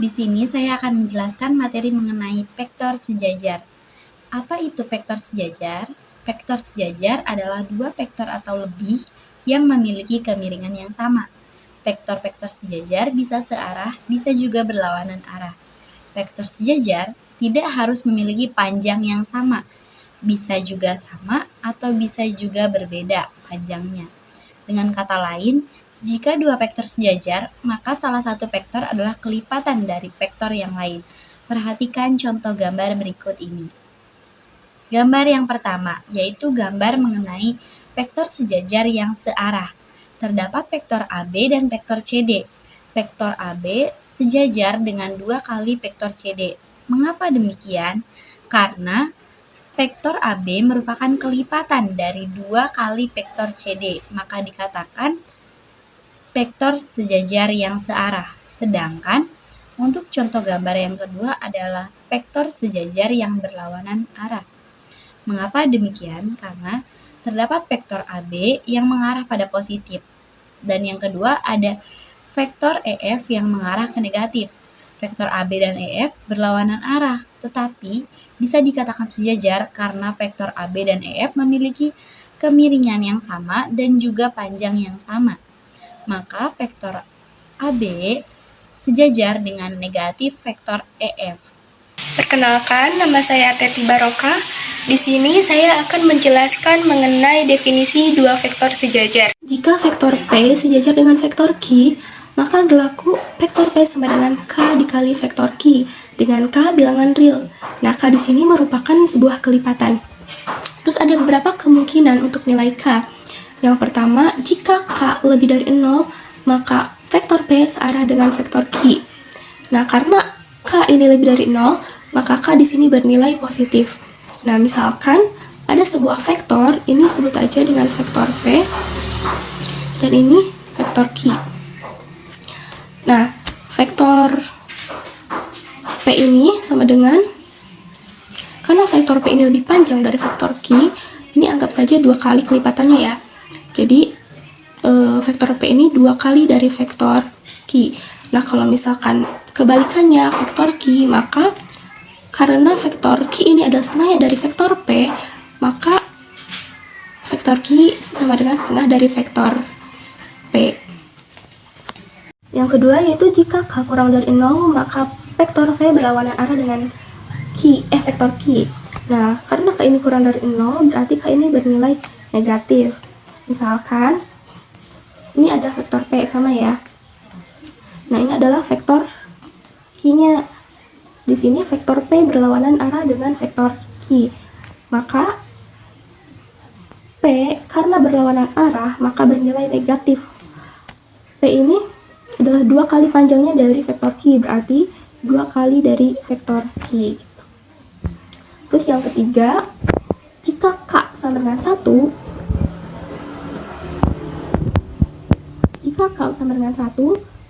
Di sini saya akan menjelaskan materi mengenai vektor sejajar. Apa itu vektor sejajar? Vektor sejajar adalah dua vektor atau lebih yang memiliki kemiringan yang sama. Vektor-vektor sejajar bisa searah, bisa juga berlawanan arah. Vektor sejajar tidak harus memiliki panjang yang sama, bisa juga sama atau bisa juga berbeda panjangnya. Dengan kata lain, jika dua vektor sejajar, maka salah satu vektor adalah kelipatan dari vektor yang lain. Perhatikan contoh gambar berikut ini. Gambar yang pertama, yaitu gambar mengenai vektor sejajar yang searah. Terdapat vektor AB dan vektor CD. Vektor AB sejajar dengan 2 kali vektor CD. Mengapa demikian? Karena vektor AB merupakan kelipatan dari 2 kali vektor CD, maka dikatakan vektor sejajar yang searah. Sedangkan untuk contoh gambar yang kedua adalah vektor sejajar yang berlawanan arah. Mengapa demikian? Karena terdapat vektor AB yang mengarah pada positif, dan yang kedua ada vektor EF yang mengarah ke negatif. Vektor AB dan EF berlawanan arah, tetapi bisa dikatakan sejajar karena vektor AB dan EF memiliki kemiringan yang sama dan juga panjang yang sama. Maka vektor AB sejajar dengan negatif vektor EF. Perkenalkan, nama saya Teti Baroka. Di sini saya akan menjelaskan mengenai definisi dua vektor sejajar. Jika vektor P sejajar dengan vektor Q, maka berlaku vektor P sama dengan K dikali vektor Q, dengan K bilangan real. Nah, K di sini merupakan sebuah kelipatan. Terus ada beberapa kemungkinan untuk nilai K. Yang pertama, jika K lebih dari 0, maka vektor P searah dengan vektor Q. Nah, karena K ini lebih dari 0, maka K di sini bernilai positif. Nah, misalkan ada sebuah vektor, ini sebut aja dengan vektor P, dan ini vektor Q. Nah, vektor P ini sama dengan, karena vektor P ini lebih panjang dari vektor Q, ini anggap saja 2 kali kelipatannya ya. Jadi, vektor P ini 2 kali dari vektor Q. Nah, kalau misalkan kebalikannya vektor Q, maka karena vektor Q ini adalah setengah dari vektor P, maka vektor Q sama dengan setengah dari vektor P. Yang kedua yaitu jika K kurang dari 0, maka vektor P berlawanan arah dengan vektor Q. Nah, karena K ini kurang dari 0, berarti K ini bernilai negatif. Misalkan, ini ada vektor P sama ya. Nah, ini adalah vektor Q-nya. Di sini vektor P berlawanan arah dengan vektor Q. Maka P karena berlawanan arah, maka bernilai negatif. P ini adalah 2 kali panjangnya dari vektor Q, berarti 2 kali dari vektor Q. Terus yang ketiga, jika K sama dengan 1,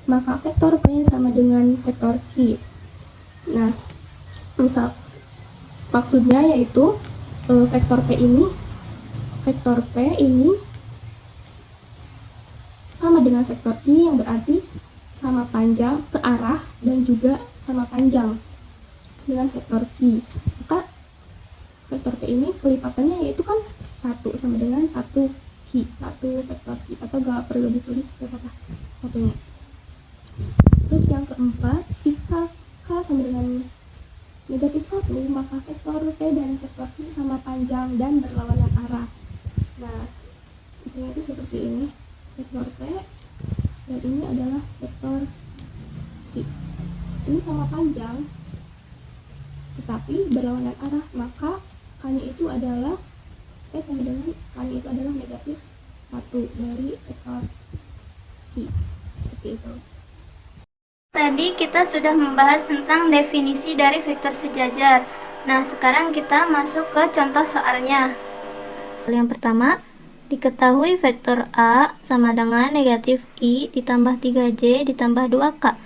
maka vektor P sama dengan vektor Q. Nah, maksudnya yaitu vektor P ini sama dengan vektor Q, yang berarti sama panjang, searah, dan juga sama panjang dengan vektor Q. Maka vektor P ini kelipatannya yaitu kan 1 sama dengan 1 Q, 1 vektor Q, atau gak perlu ditulis apa-apa satunya. Terus yang keempat, jika K sama dengan negatif 1, maka vektor P dan vektor Q sama panjang dan berlawanan arah. Nah, misalnya itu seperti ini, vektor P, dan ini adalah vektor Q. Ini sama panjang, tetapi berlawanan arah, maka K-nya itu adalah P sama dengan K-nya itu adalah negatif 1 dari vektor Q. Seperti itu. Tadi kita sudah membahas tentang definisi dari vektor sejajar. Nah, sekarang kita masuk ke contoh soalnya. Yang pertama, diketahui vektor A sama dengan negatif I ditambah 3J ditambah 2K.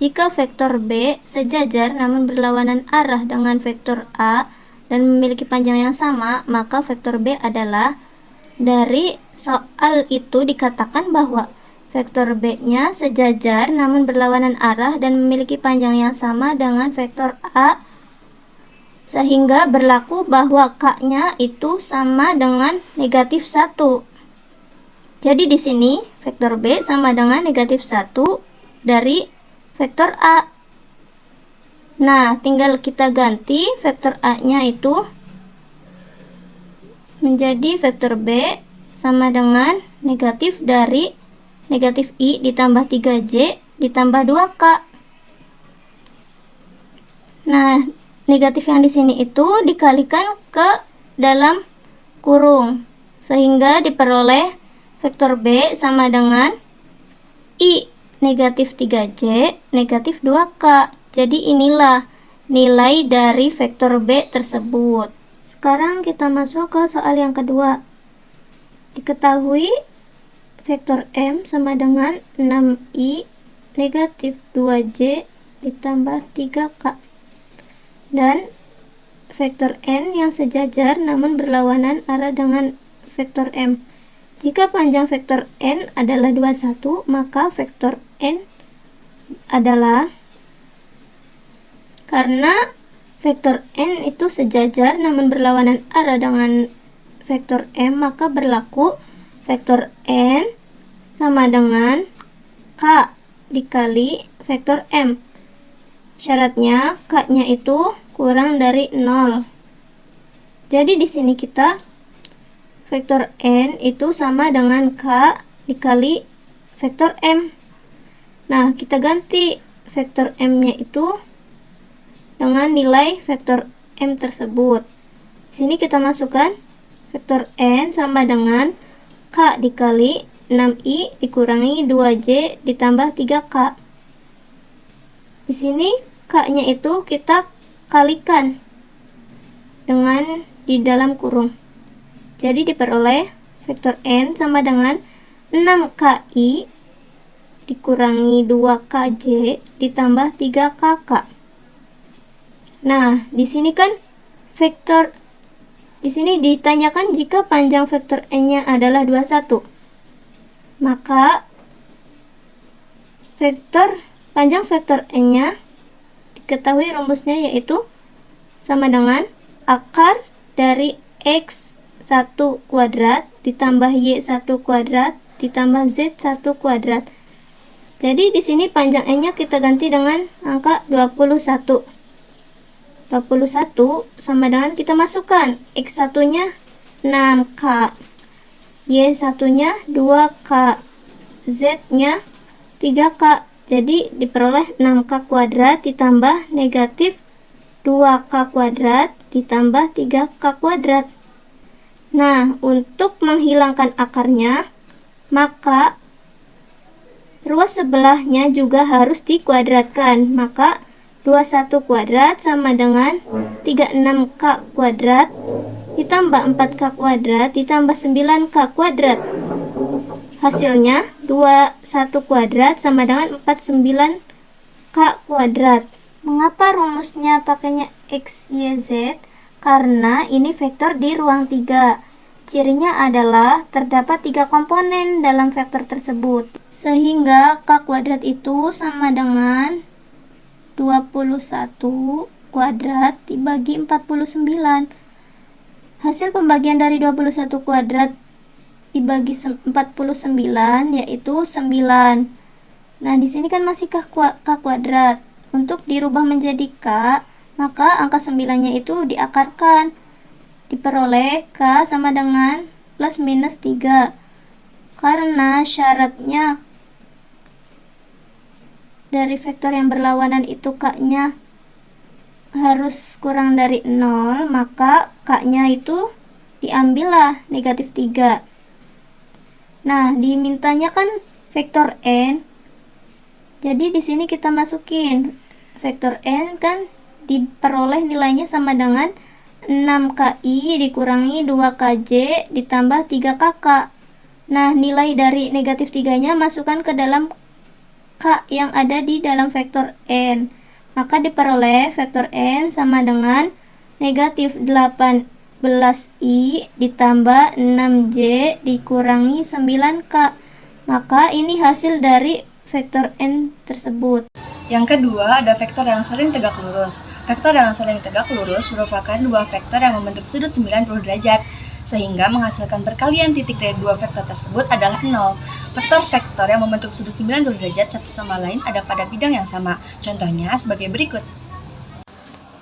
Jika vektor B sejajar namun berlawanan arah dengan vektor A dan memiliki panjang yang sama, maka vektor B adalah, dari soal itu dikatakan bahwa vektor B-nya sejajar namun berlawanan arah dan memiliki panjang yang sama dengan vektor A, sehingga berlaku bahwa K-nya itu sama dengan negatif 1. Jadi di sini vektor B sama dengan negatif 1 dari vektor A. Nah, tinggal kita ganti vektor A-nya itu menjadi vektor B sama dengan negatif dari negatif I ditambah 3J ditambah 2K. Nah, negatif yang di sini itu dikalikan ke dalam kurung, sehingga diperoleh vektor B sama dengan I negatif 3J negatif 2K. Jadi inilah nilai dari vektor B tersebut. Sekarang kita masuk ke soal yang kedua. Diketahui vektor M sama dengan 6I negatif 2J ditambah 3K. Dan vektor N yang sejajar namun berlawanan arah dengan vektor M. Jika panjang vektor N adalah 21, maka vektor N adalah, karena vektor N itu sejajar namun berlawanan arah dengan vektor M, maka berlaku vektor N sama dengan K dikali vektor M. Syaratnya K-nya itu kurang dari 0. Jadi di sini kita vektor N itu sama dengan K dikali vektor M. Nah, kita ganti vektor M-nya itu dengan nilai vektor M tersebut. Di sini kita masukkan vektor N sama dengan K dikali 6I dikurangi 2J ditambah 3K. Di sini K-nya itu kita kalikan dengan di dalam kurung. Jadi diperoleh vektor N sama dengan 6KI dikurangi 2KJ ditambah 3KK. Nah, di sini kan di sini ditanyakan jika panjang vektor N-nya adalah 21. Maka panjang vektor N-nya diketahui rumusnya yaitu sama dengan akar dari X1 kuadrat ditambah Y1 kuadrat ditambah Z1 kuadrat. Jadi di sini panjang N-nya kita ganti dengan angka 21. 21 sama dengan kita masukkan X1-nya 6K, Y1-nya 2K, Z-nya 3K. Jadi diperoleh 6K kuadrat ditambah negatif 2K kuadrat ditambah 3K kuadrat. Nah, untuk menghilangkan akarnya, maka ruas sebelahnya juga harus dikuadratkan. Maka 21 kuadrat sama dengan 36K kuadrat ditambah 4K kuadrat ditambah 9K kuadrat. Hasilnya 21 kuadrat sama dengan 49K kuadrat. Mengapa rumusnya pakainya X, Y, Z? Karena ini vektor di ruang 3. Cirinya adalah terdapat 3 komponen dalam vektor tersebut. Sehingga K kuadrat itu sama dengan 21 kuadrat dibagi 49. Hasil pembagian dari 21 kuadrat dibagi 49 yaitu 9. Nah, di sini kan masih K kuadrat. Untuk dirubah menjadi K, maka angka 9-nya itu diakarkan. Diperoleh K sama dengan plus minus 3. Karena syaratnya dari vektor yang berlawanan itu K-nya harus kurang dari 0, maka K-nya itu diambillah negatif 3. Nah, dimintanya kan vektor N. Jadi di sini kita masukin vektor N kan diperoleh nilainya sama dengan 6KI dikurangi 2KJ ditambah 3KK. Nah, nilai dari negatif 3-nya masukkan ke dalam K yang ada di dalam vektor N. Maka diperoleh vektor N sama dengan negatif 18I ditambah 6J dikurangi 9K. maka ini hasil dari vektor n tersebut. Yang kedua, ada vektor yang saling tegak lurus. Vektor yang saling tegak lurus merupakan dua vektor yang membentuk sudut 90 derajat, sehingga menghasilkan perkalian titik dari dua vektor tersebut adalah 0. Vektor-vektor yang membentuk sudut 90 derajat satu sama lain ada pada bidang yang sama. Contohnya sebagai berikut.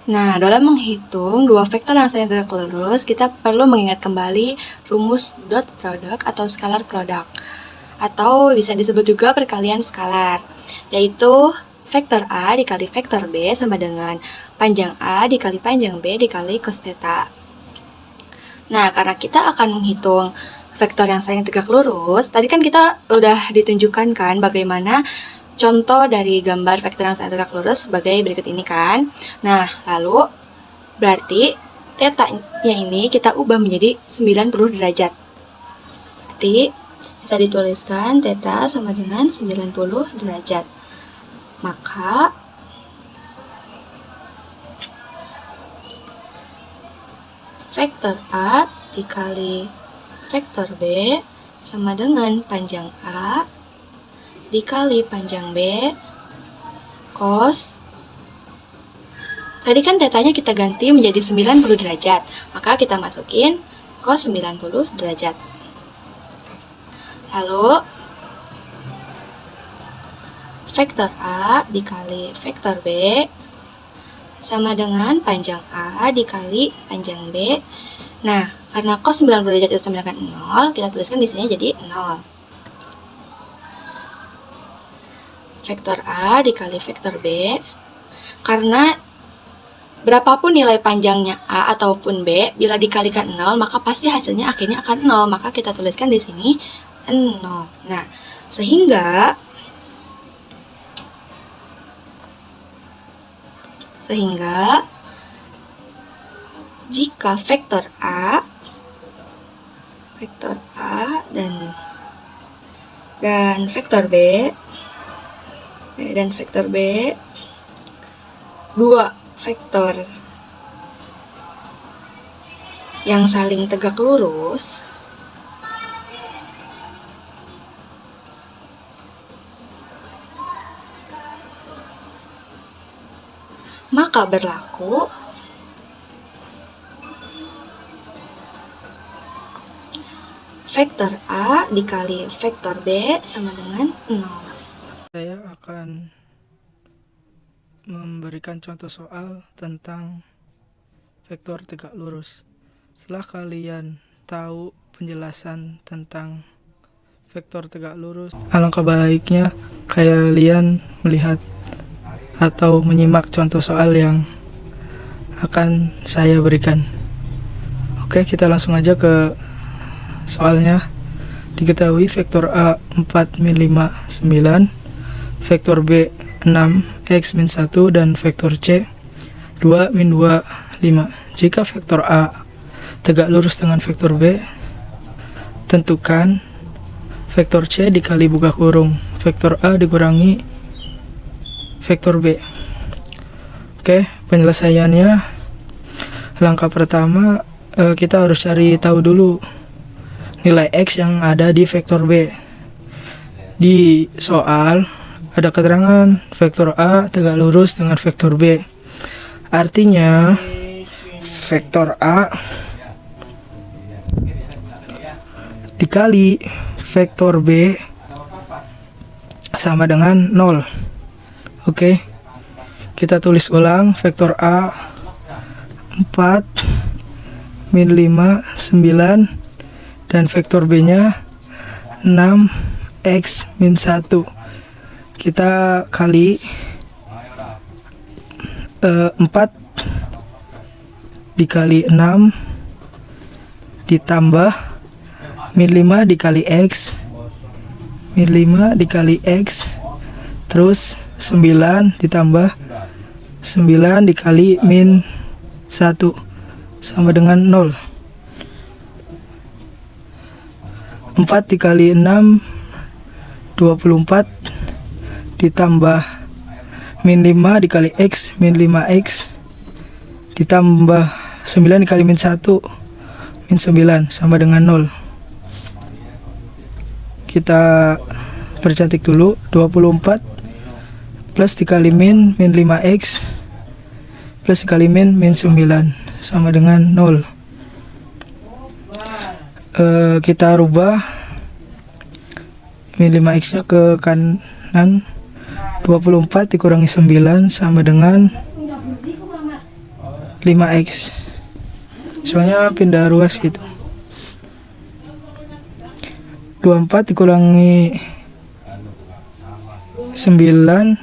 Nah, dalam menghitung dua vektor yang saling tegak lurus, kita perlu mengingat kembali rumus dot product atau scalar product, atau bisa disebut juga perkalian skalar, yaitu vektor A dikali vektor B sama dengan panjang A dikali panjang B dikali cos theta. Nah, karena kita akan menghitung vektor yang saling tegak lurus, tadi kan kita udah ditunjukkan kan bagaimana contoh dari gambar vektor yang saling tegak lurus sebagai berikut ini kan. Nah, lalu berarti theta-nya ini kita ubah menjadi 90 derajat. Berarti bisa dituliskan theta sama dengan 90 derajat. Maka vektor A dikali vektor B sama dengan panjang A dikali panjang B cos. Tadi kan tetanya kita ganti menjadi 90 derajat, maka kita masukin cos 90 derajat. Lalu vektor A dikali vektor B sama dengan panjang A dikali panjang B. Nah, karena cos 90 derajat itu sama dengan 0, kita tuliskan di sini jadi 0. Vektor A dikali vektor B, karena berapapun nilai panjangnya A ataupun B, bila dikalikan 0, maka pasti hasilnya akhirnya akan 0, maka kita tuliskan di sini 0. Nah, sehingga jika vektor A dan vektor B dua vektor yang saling tegak lurus, maka berlaku vektor A dikali vektor B sama dengan 0. Saya akan memberikan contoh soal tentang vektor tegak lurus. Setelah kalian tahu penjelasan tentang vektor tegak lurus, alangkah baiknya kalian melihat atau menyimak contoh soal yang akan saya berikan. Oke, kita langsung aja ke soalnya. Diketahui vektor A 4 min 5 9, vektor B 6 x min 1 dan vektor C 2 min 2 5. Jika vektor A tegak lurus dengan vektor B, tentukan vektor C dikali buka kurung vektor A dikurangi vektor B. Oke, penyelesaiannya, langkah pertama kita harus cari tahu dulu nilai X yang ada di vektor B. Di soal ada keterangan vektor A tegak lurus dengan vektor B. Artinya vektor A dikali vektor B sama dengan 0. Oke, kita tulis ulang. Vektor A 4 min 5 9 dan vektor B nya 6 x min 1. Kita kali 4 dikali 6 ditambah min 5 dikali x, min 5 dikali x, terus 9 ditambah 9 dikali min 1 sama dengan 0. 4 dikali 6 24 ditambah min 5 dikali x, min 5x ditambah 9 dikali min 1 min 9 sama dengan 0. kita percantik dulu. 24 plus dikali min 5x plus dikali min 9 sama dengan 0. Kita rubah min 5x nya ke kanan. 24 dikurangi 9 sama dengan 5x, soalnya pindah ruas gitu. 24 dikurangi 9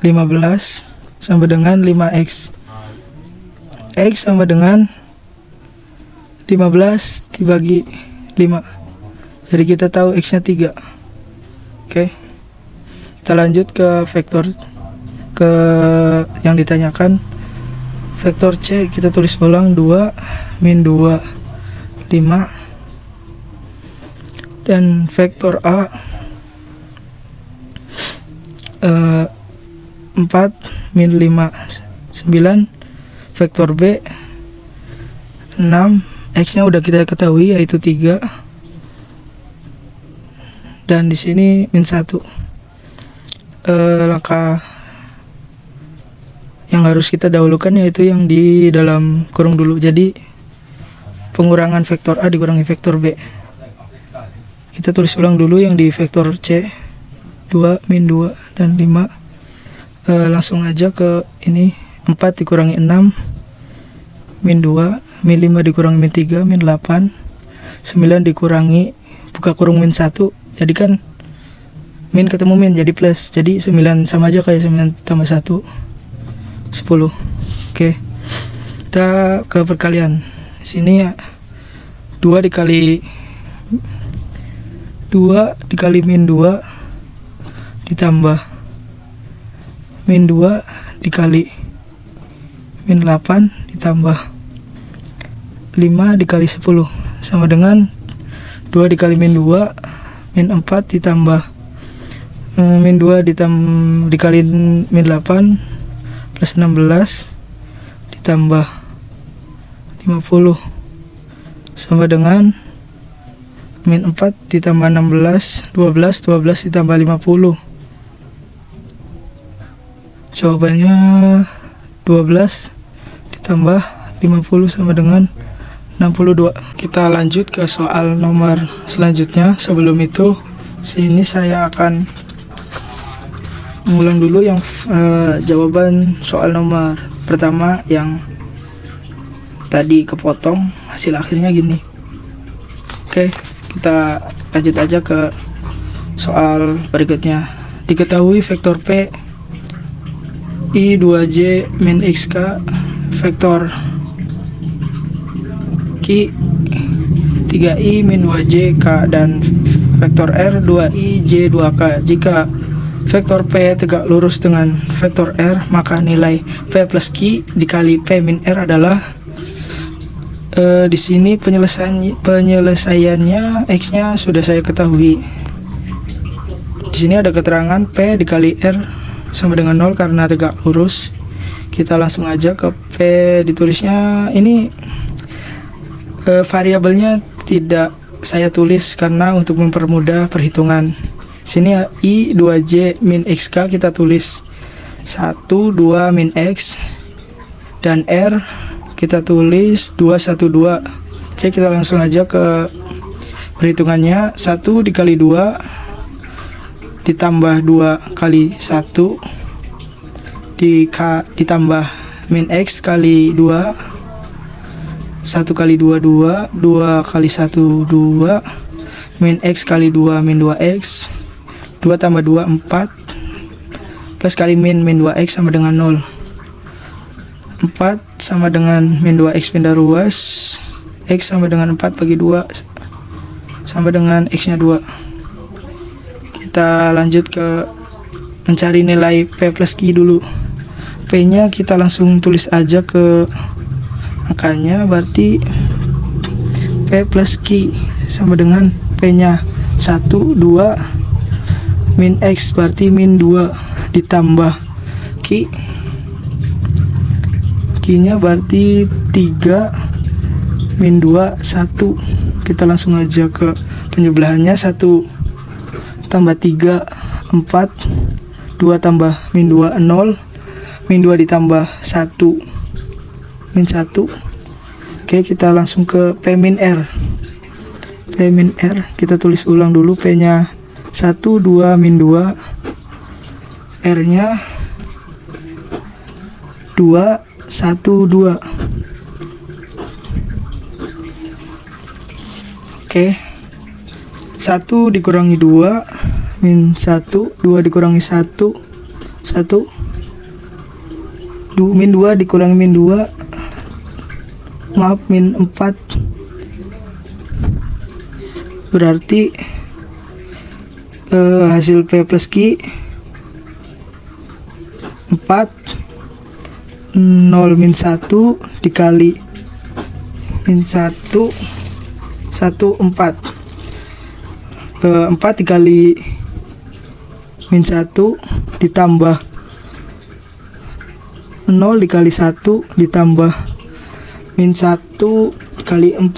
15 sama dengan 5x. X sama dengan 15 dibagi 5. Jadi kita tahu x nya 3. Oke. Kita lanjut ke vektor ke yang ditanyakan. Vektor C kita tulis ulang 2 min 2 5. Dan vektor A 4 min 5 9. Vektor B 6, x nya udah kita ketahui yaitu 3, dan di sini min 1. Langkah yang harus kita dahulukan yaitu yang di dalam kurung dulu. Jadi pengurangan vektor A dikurangi vektor B. Kita tulis ulang dulu yang di vektor C 2 min 2 dan 5. Langsung aja ke ini. 4 dikurangi 6 min 2, min 5 dikurangi min 3 min 8, 9 dikurangi buka kurung min 1, jadi kan min ketemu min jadi plus, jadi 9 sama aja kayak 9 tambah 1 10. Oke, kita ke perkalian. Di sini 2 dikali min 2 ditambah min 2 dikali min 8 ditambah 5 dikali 10 sama dengan 2 dikali min 2 min 4 ditambah min 2 dikali min 8 plus 16 ditambah 50 sama dengan min 4 ditambah 16 12 ditambah 50. Jawabannya 12 ditambah 50 sama dengan 62. Kita lanjut ke soal nomor selanjutnya. Sebelum itu, sini saya akan mengulang dulu yang jawaban soal nomor pertama yang tadi kepotong, hasil akhirnya gini. Oke, kita lanjut aja ke soal berikutnya. Diketahui vektor P I 2J min XK, vektor Q 3I min 2JK, dan vektor R 2I J 2K. Jika vektor P tegak lurus dengan vektor R, maka nilai P plus Q dikali P min R adalah di sini penyelesaiannya X-nya sudah saya ketahui. Di sini ada keterangan P dikali R sama dengan 0 karena tegak lurus. Kita langsung aja ke P, ditulisnya ini variabelnya tidak saya tulis karena untuk mempermudah perhitungan. Sini I 2J min XK kita tulis 1 2 min X, dan R kita tulis 2 1 2. Oke, kita langsung aja ke perhitungannya. 1 dikali 2 ditambah 2 kali 1 ditambah min X kali 2, 1 kali 2 2, 2 kali 1 2, min X kali 2 min 2X, 2 tambah 2 4, plus kali min 2X sama dengan 0. 4 sama dengan min 2X pindah ruas, X sama dengan 4 bagi 2 sama dengan X nya 2. Kita lanjut ke mencari nilai P plus Q dulu. P nya kita langsung tulis aja ke angkanya, berarti P plus Q sama dengan P nya 1 2 min X, berarti min 2 ditambah Q nya berarti 3 min 2 1 kita langsung aja ke penyebelahannya. 1 tambah 3 4, 2 tambah min 2 0, min 2 ditambah 1 min 1. Oke, kita langsung ke P min R. P min R kita tulis ulang dulu, P nya 1 2 min 2, R nya 2 1 2. Oke, 1 dikurangi 2 min 1, 2 dikurangi 1 1, min 2 dikurangi min 2, maaf, min 4. Berarti hasil P plus Q 4, 0 min 1 dikali min 1 1 4. 4 dikali min 1 ditambah 0 dikali 1 ditambah min 1 dikali 4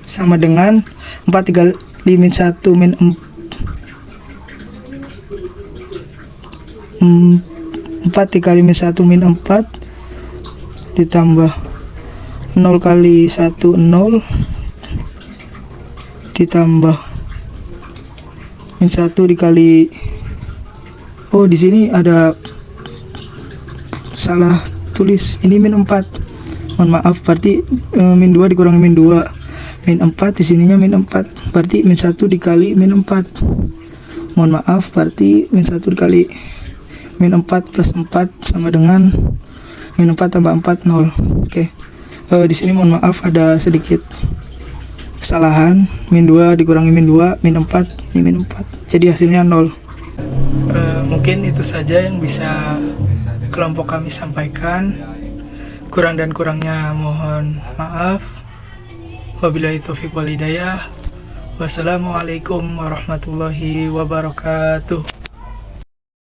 sama dengan 4 dikali min 1 min 4 dikali min 1 min 4 ditambah 0 kali 1 0 ditambah min 1 dikali, oh di sini ada salah tulis, ini min 4, mohon maaf, berarti min 2 dikurangi min 2, min 4 di sininya min 4, berarti min 1 dikali min 4, mohon maaf, berarti min 1 dikali min 4 plus 4 sama dengan min 4 tambah 4 0. Oke, di sini mohon maaf ada sedikit kesalahan, min 2 dikurangi min 2, min 4, ini min 4, jadi hasilnya 0. Mungkin itu saja yang bisa kelompok kami sampaikan. Kurang dan kurangnya mohon maaf. Wabillahi taufiq wal hidayah. Wassalamualaikum warahmatullahi wabarakatuh.